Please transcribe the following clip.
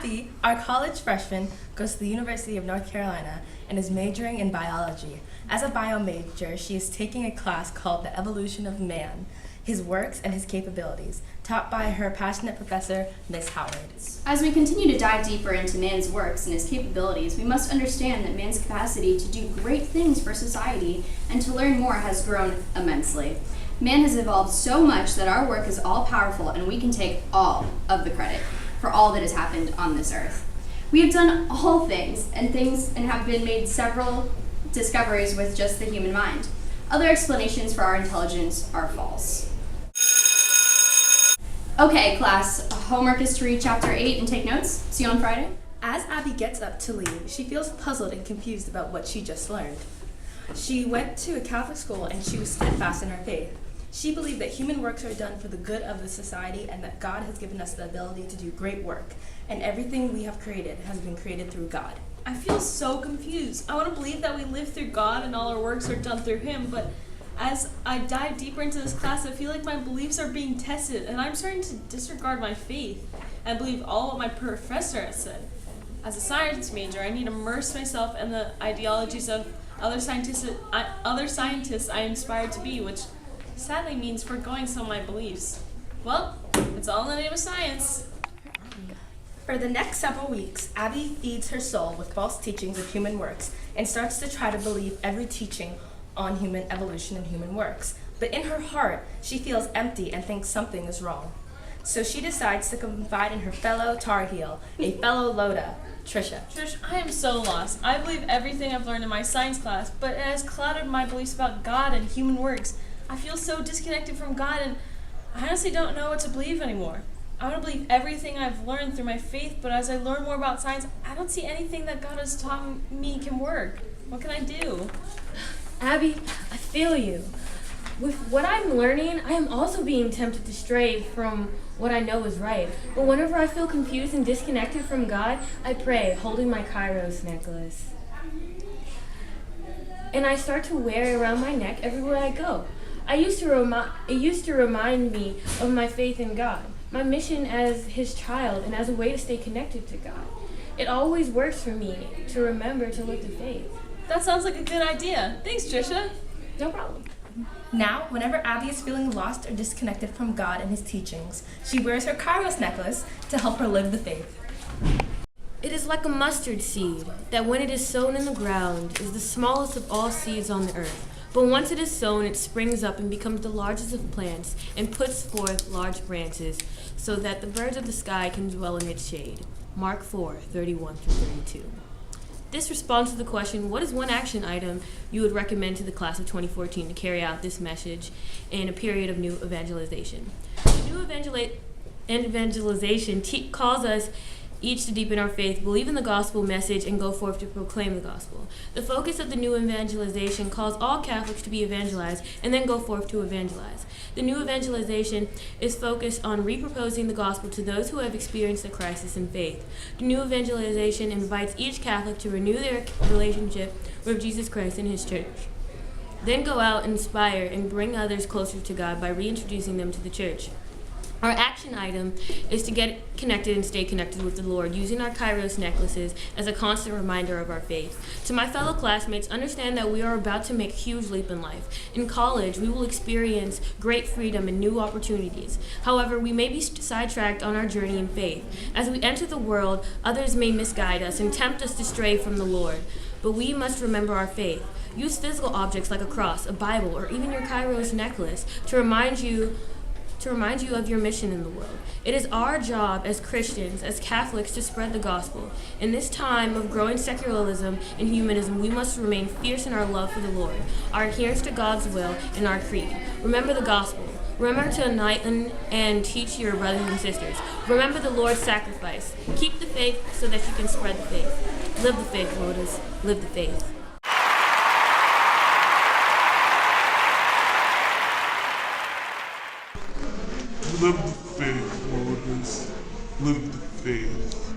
Abby, our college freshman, goes to the University of North Carolina and is majoring in biology. As a bio major, she is taking a class called The Evolution of Man, His Works and His Capabilities, taught by her passionate professor, Miss Howard. As we continue to dive deeper into man's works and his capabilities, we must understand that man's capacity to do great things for society and to learn more has grown immensely. Man has evolved so much that our work is all powerful and we can take all of the credit for all that has happened on this earth. We have done all things and have been made several discoveries with just the human mind. Other explanations for our intelligence are false. Okay, class, homework is to read chapter 8 and take notes. See you on Friday. As Abby gets up to leave, she feels puzzled and confused about what she just learned. She went to a Catholic school and she was steadfast in her faith. She believed that human works are done for the good of the society and that God has given us the ability to do great work, and everything we have created has been created through God. I feel so confused. I want to believe that we live through God and all our works are done through Him, but as I dive deeper into this class, I feel like my beliefs are being tested, and I'm starting to disregard my faith and believe all what my professor has said. As a science major, I need to immerse myself in the ideologies of other scientists I inspired to be, which sadly means foregoing some of my beliefs. Well, it's all in the name of science. For the next several weeks, Abby feeds her soul with false teachings of human works and starts to try to believe every teaching on human evolution and human works. But in her heart, she feels empty and thinks something is wrong. So she decides to confide in her fellow Tar Heel, a fellow Loda, Trisha. Trish, I am so lost. I believe everything I've learned in my science class, but it has clouded my beliefs about God and human works. I feel so disconnected from God, and I honestly don't know what to believe anymore. I want to believe everything I've learned through my faith, but as I learn more about science, I don't see anything that God has taught me can work. What can I do? Abby, I feel you. With what I'm learning, I am also being tempted to stray from what I know is right. But whenever I feel confused and disconnected from God, I pray, holding my Kairos necklace. And I start to wear it around my neck everywhere I go. It used to remind me of my faith in God, my mission as His child, and as a way to stay connected to God. It always works for me to remember to live the faith. That sounds like a good idea. Thanks, Trisha. No problem. Now, whenever Abby is feeling lost or disconnected from God and His teachings, she wears her Kairos necklace to help her live the faith. It is like a mustard seed that when it is sown in the ground is the smallest of all seeds on the earth. But once it is sown, it springs up and becomes the largest of plants and puts forth large branches so that the birds of the sky can dwell in its shade. Mark 4:31-32. This responds to the question, what is one action item you would recommend to the class of 2014 to carry out this message in a period of new evangelization? The new evangelization calls us each to deepen our faith, believe in the gospel message, and go forth to proclaim the gospel. The focus of the new evangelization calls all Catholics to be evangelized and then go forth to evangelize. The new evangelization is focused on reproposing the gospel to those who have experienced a crisis in faith. The new evangelization invites each Catholic to renew their relationship with Jesus Christ and His church. Then go out, inspire, and bring others closer to God by reintroducing them to the church. Our action item is to get connected and stay connected with the Lord, using our Kairos necklaces as a constant reminder of our faith. To my fellow classmates, understand that we are about to make a huge leap in life. In college, we will experience great freedom and new opportunities. However, we may be sidetracked on our journey in faith. As we enter the world, others may misguide us and tempt us to stray from the Lord. But we must remember our faith. Use physical objects like a cross, a Bible, or even your Kairos necklace to remind you of your mission in the world. It is our job as Christians, as Catholics, to spread the gospel. In this time of growing secularism and humanism, we must remain fierce in our love for the Lord, our adherence to God's will, and our creed. Remember the gospel. Remember to enlighten and teach your brothers and sisters. Remember the Lord's sacrifice. Keep the faith so that you can spread the faith. Live the faith, Lotus. Live the faith. Live the faith, Lotus. Live the faith.